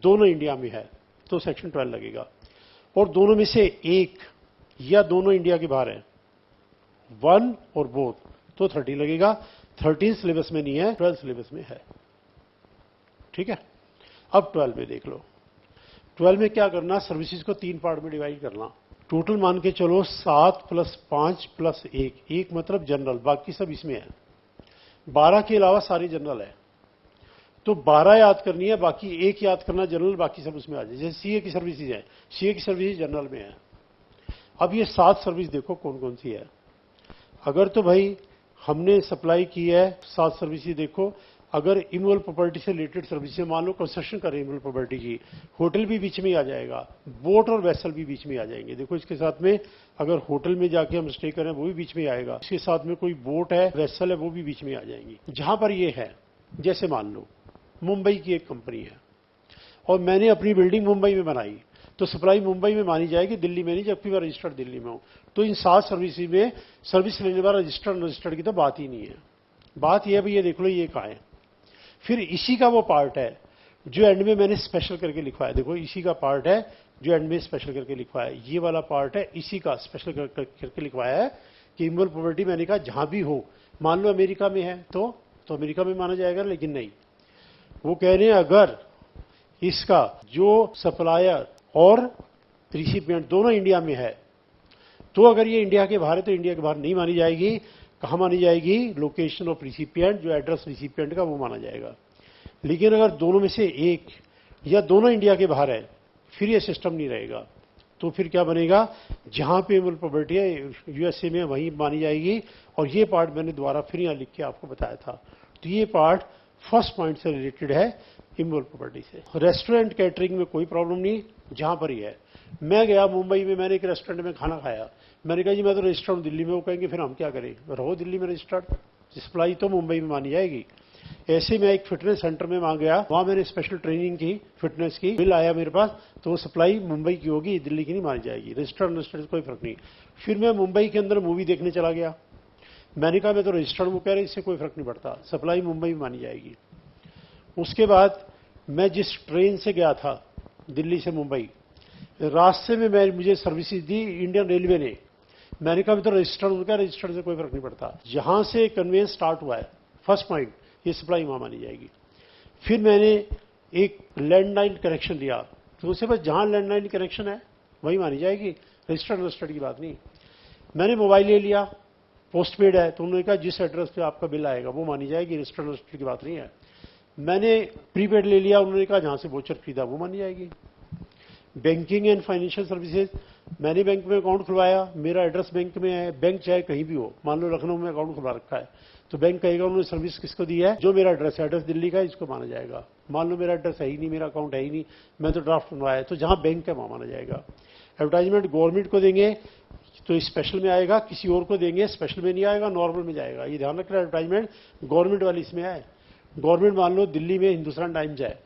दोनों इंडिया में है तो सेक्शन 12 लगेगा, और दोनों में से एक या दोनों इंडिया के बाहर है, वन और बोथ, तो 30 लगेगा। 13 सिलेबस में नहीं है, 12 सिलेबस में है। ठीक है, अब 12 में देख लो। 12 में क्या करना, सर्विसेज को 3 पार्ट में डिवाइड करना। टोटल मान के चलो 7 + 5 + 1, 1 मतलब जनरल, बाकी सब इसमें है। 12 के अलावा सारी जनरल है, तो 12 याद करनी है, बाकी 1 याद करना जनरल, बाकी सब उसमें आ जाए। जैसे सीए की सर्विसेज है, सीए की सर्विसेज जनरल में है। अब ये 7 सर्विस देखो कौन कौन सी है। अगर तो भाई हमने सप्लाई की है 7 सर्विसेज, देखो अगर इमूवेबल प्रॉपर्टी से रिलेटेड सर्विस है, मान लो कंस्ट्रक्शन कर रहे हैं इमूवेबल प्रॉपर्टी की, होटल भी बीच में आ जाएगा, बोट और वेसल भी बीच में आ जाएंगे। देखो इसके साथ में अगर होटल में जाके हम स्टे करें वो भी बीच में आएगा, इसके साथ में कोई बोट है, वेसल है, वो भी बीच में आ जाएंगी। जहां पर ये है, जैसे मान लो मुंबई की एक कंपनी है और मैंने अपनी बिल्डिंग मुंबई में बनाई, तो सप्लाई मुंबई में मानी जाएगी, दिल्ली में नहीं, जबकि मैं रजिस्टर्ड दिल्ली में हूं। तो इन 7 सर्विसेज में सर्विस लेने वाला रजिस्टर्ड की तो बात ही नहीं है। बात यह है भैया, देख लो ये कहां है। फिर इसी का वो पार्ट है जो एंड में मैंने स्पेशल करके लिखवाया। देखो इसी का पार्ट है जो एंड में स्पेशल करके लिखवाया है, ये वाला पार्ट है इसी का स्पेशल करके लिखवाया है कि इमूवेबल प्रॉपर्टी मैंने कहा जहां भी हो, मान लो अमेरिका में है तो अमेरिका में माना जाएगा, लेकिन नहीं, वो कह रहे हैं अगर इसका जो सप्लायर और रिसिपिएंट दोनों इंडिया में है, तो अगर ये इंडिया के बाहर है तो इंडिया के बाहर नहीं मानी जाएगी। कहां मानी जाएगी, लोकेशन ऑफ रिसिपिएंट, जो एड्रेस रिसिपिएंट का वो माना जाएगा। लेकिन अगर दोनों में से एक या दोनों इंडिया के बाहर है, फिर ये सिस्टम नहीं रहेगा। तो फिर क्या बनेगा, जहां पे इमूवेबल प्रॉपर्टी है यूएसए में वहीं मानी जाएगी। और ये पार्ट मैंने दोबारा फिर यहां लिख के आपको बताया था। तो ये पार्ट फर्स्ट पॉइंट से रिलेटेड है इमूवेबल प्रॉपर्टी से। रेस्टोरेंट कैटरिंग में कोई प्रॉब्लम नहीं, जहां पर ही है। मैं गया मुंबई में, मैंने एक रेस्टोरेंट में खाना खाया, मैंने कहा जी मैं तो रजिस्टर्ड हूं दिल्ली में, वो कहेंगे फिर हम क्या करें, रहो दिल्ली में रजिस्टर्ड, सप्लाई तो मुंबई में मानी जाएगी। ऐसे मैं एक फिटनेस सेंटर में वहां गया, वहां मैंने स्पेशल ट्रेनिंग की फिटनेस की, बिल आया मेरे पास, तो वो सप्लाई मुंबई की होगी, दिल्ली की नहीं मानी जाएगी। रजिस्टर्ड कोई फर्क नहीं। फिर मैं मुंबई के अंदर मूवी देखने चला गया, मैंने कहा मैं तो रजिस्टर्ड हूं, कह रहे इससे कोई फर्क नहीं पड़ता, सप्लाई मुंबई में मानी जाएगी। उसके बाद मैं जिस ट्रेन से गया था दिल्ली से मुंबई, रास्ते में मुझे सर्विसेज दी इंडियन रेलवे ने, मैंने कहा मैं तो रजिस्टर्ड हूं, क्या रजिस्टर्ड से कोई फर्क नहीं पड़ता, जहां से कन्वेंस स्टार्ट हुआ है फर्स्ट पॉइंट, ये सप्लाई वहां मानी जाएगी। फिर मैंने एक लैंडलाइन कनेक्शन लिया, तो उससे बस जहां लैंडलाइन कनेक्शन है वही मानी जाएगी, रजिस्टर्ड की बात नहीं। मैंने मोबाइल ले लिया, पोस्टपेड है, तो उन्होंने कहा जिस एड्रेस पे आपका बिल आएगा वो मानी जाएगी, रजिस्टर्ड की बात नहीं है। मैंने प्रीपेड ले लिया, उन्होंने कहा जहां से वोचर खरीदा वो मानी जाएगी। बैंकिंग एंड फाइनेंशियल सर्विसेज, मैंने बैंक में अकाउंट खुलवाया, मेरा एड्रेस बैंक में है, बैंक चाहे कहीं भी हो, मान लो लखनऊ में अकाउंट खुलवा रखा है, तो बैंक कहेगा उन्होंने सर्विस किसको दी है, जो मेरा एड्रेस है, एड्रेस दिल्ली का है, इसको माना जाएगा। मान लो मेरा एड्रेस है ही नहीं, मेरा अकाउंट है ही नहीं, मैं तो ड्राफ्ट बनवाया, तो जहां बैंक है वहां माना जाएगा। एडवर्टाइजमेंट गवर्नमेंट को देंगे तो स्पेशल में आएगा, किसी और को देंगे स्पेशल में नहीं आएगा, नॉर्मल में जाएगा। ये ध्यान रखना, एडवर्टाइजमेंट गवर्नमेंट वाली इसमें है। गवर्नमेंट मान लो दिल्ली में हिंदुस्तान टाइम्स है,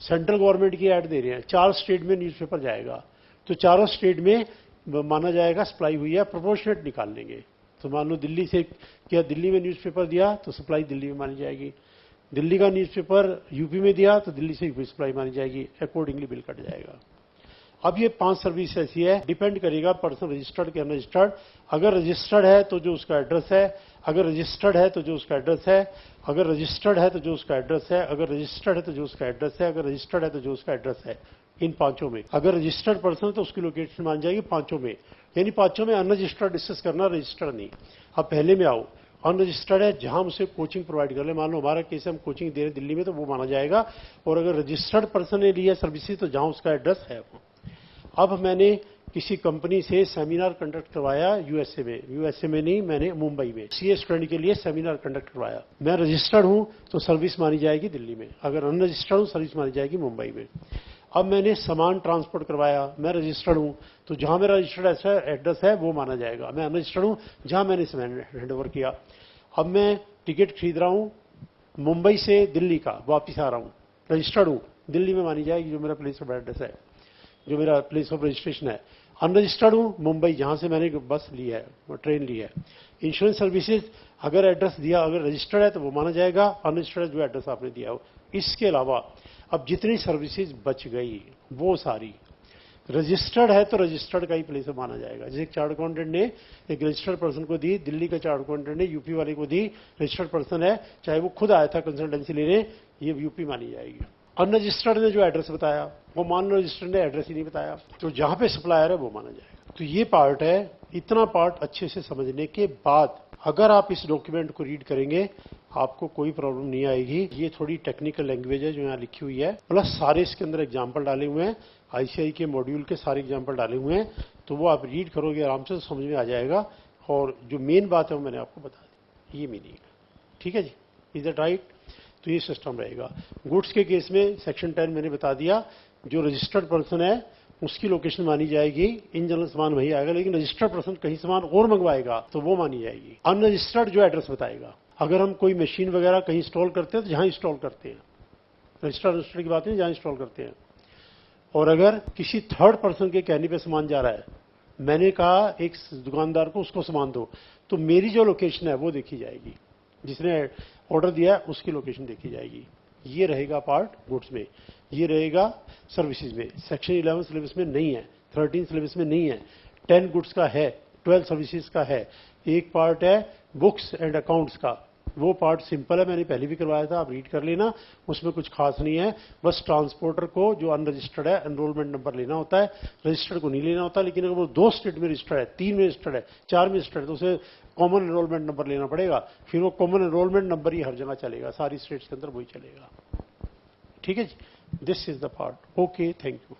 सेंट्रल गवर्नमेंट की ऐड दे रहे हैं, 4 स्टेट में न्यूज़पेपर जाएगा, तो चारों स्टेट में माना जाएगा सप्लाई हुई है, प्रोपोर्शनेट निकाल लेंगे। तो मान लो दिल्ली से क्या, दिल्ली में न्यूज़पेपर दिया तो सप्लाई दिल्ली में मानी जाएगी, दिल्ली का न्यूज़पेपर यूपी में दिया तो दिल्ली से यूपी सप्लाई मानी जाएगी, अकॉर्डिंगली बिल कट जाएगा। अब ये 5 सर्विस ऐसी है, डिपेंड करेगा पर्सन रजिस्टर्ड के अनरजिस्टर्ड। अगर रजिस्टर्ड है तो जो उसका एड्रेस है, अगर रजिस्टर्ड है तो जो उसका एड्रेस है, अगर रजिस्टर्ड है तो जो उसका एड्रेस है, अगर रजिस्टर्ड है तो जो उसका एड्रेस है, अगर रजिस्टर्ड है तो जो उसका एड्रेस है। इन 5 में अगर रजिस्टर्ड पर्सन है तो उसकी लोकेशन मान जाएगी 5 में, यानी 5 में अनरजिस्टर्ड डिस्कस करना, रजिस्टर्ड नहीं। अब पहले में आओ, अनरजिस्टर्ड है जहां उसे कोचिंग प्रोवाइड कर ले, मान लो हमारा केस हम कोचिंग दे रहे दिल्ली में, तो वो माना जाएगा। और अगर रजिस्टर्ड पर्सन ने लिया सर्विसेज तो जहां उसका एड्रेस है वो। अब मैंने किसी कंपनी से सेमिनार कंडक्ट करवाया यूएसए में नहीं, मैंने मुंबई में सीए स्टूडेंट के लिए सेमिनार कंडक्ट करवाया। मैं रजिस्टर्ड हूं तो सर्विस मानी जाएगी दिल्ली में, अगर अनरजिस्टर्ड हूं सर्विस मानी जाएगी मुंबई में। अब मैंने सामान ट्रांसपोर्ट करवाया, मैं रजिस्टर्ड हूं तो जहां मेरा रजिस्टर्ड एड्रेस है वो माना जाएगा। मैं अनरजिस्टर्ड हूं जहां मैंने सामान हैंडओवर किया। अब मैं टिकट खरीद रहा हूं मुंबई से दिल्ली का, वापिस आ रहा हूं, रजिस्टर्ड हूं, दिल्ली में मानी जाएगी जो मेरा प्लेस ऑफ एड्रेस है, जो मेरा प्लेस ऑफ रजिस्ट्रेशन है। अनरजिस्टर्ड हूं मुंबई, जहां से मैंने बस ली है, ट्रेन ली है। इंश्योरेंस सर्विसेज, अगर एड्रेस दिया, अगर रजिस्टर्ड है तो वो माना जाएगा, अनरजिस्टर्ड जो एड्रेस आपने दिया हो। इसके अलावा अब जितनी सर्विसेज बच गई वो सारी रजिस्टर्ड है तो रजिस्टर्ड का ही प्लेस माना जाएगा। जैसे चार्ट अकाउंटेंट ने एक रजिस्टर्ड पर्सन को दी, दिल्ली का चार्ट अकाउंटेंट ने यूपी वाले को दी, रजिस्टर्ड पर्सन है, चाहे वो खुद आया था कंसल्टेंसी लेने, ये यूपी मानी जाएगी। अनरजिस्टर्ड ने जो एड्रेस बताया वो मान लो रजिस्टर्ड ने एड्रेस ही नहीं बताया, तो जहां पे सप्लायर है वो माना जाएगा। तो ये पार्ट है। इतना पार्ट अच्छे से समझने के बाद अगर आप इस डॉक्यूमेंट को रीड करेंगे आपको कोई प्रॉब्लम नहीं आएगी। ये थोड़ी टेक्निकल लैंग्वेज है जो यहाँ लिखी हुई है, प्लस सारे इसके अंदर एग्जाम्पल डाले हुए हैं, आईसीआई के मॉड्यूल के सारे एग्जाम्पल डाले हुए हैं। तो वो आप रीड करोगे आराम से तो समझ में आ जाएगा। और जो मेन बात है वो मैंने आपको बता दी, ये मीनिंग है। ठीक है जी, इज दैट राइट? तो ये सिस्टम रहेगा। गुड्स के केस में सेक्शन 10 मैंने बता दिया, जो रजिस्टर्ड पर्सन है उसकी लोकेशन मानी जाएगी, इन जनरल सामान वही आएगा, लेकिन रजिस्टर्ड पर्सन कहीं सामान और मंगवाएगा तो वो मानी जाएगी। अनरजिस्टर्ड जो एड्रेस बताएगा, अगर हम कोई मशीन वगैरह कहीं इंस्टॉल करते हैं तो जहां इंस्टॉल करते हैं, रजिस्टर्ड रजिस्टर्ड की बात नहीं, जहां इंस्टॉल करते हैं। और अगर किसी थर्ड पर्सन के कहने पे सामान जा रहा है, मैंने कहा एक दुकानदार को उसको सामान दो, तो मेरी जो लोकेशन है वो देखी जाएगी, जिसने ऑर्डर दिया है उसकी लोकेशन देखी जाएगी। ये रहेगा पार्ट गुड्स में। ये रहेगा सर्विसेज में। सेक्शन 11 सिलेबस में नहीं है, 13 सिलेबस में नहीं है, 10 गुड्स का है, 12 सर्विसेज का है। एक पार्ट है बुक्स एंड अकाउंट्स का, वो पार्ट सिंपल है, मैंने पहले भी करवाया था, आप रीड कर लेना, उसमें कुछ खास नहीं है। बस ट्रांसपोर्टर को जो अनरजिस्टर्ड है एनरोलमेंट नंबर लेना होता है, रजिस्टर्ड को नहीं लेना होता। लेकिन अगर वो 2 स्टेट में रजिस्टर्ड है, 3 में रजिस्टर्ड है, 4 में रजिस्टर्ड है, तो उसे कॉमन एनरोलमेंट नंबर लेना पड़ेगा। फिर वो कॉमन एनरोलमेंट नंबर ही हर जगह चलेगा, सारी स्टेट्स के अंदर वही चलेगा। ठीक है जी, this is the part. Okay, thank you.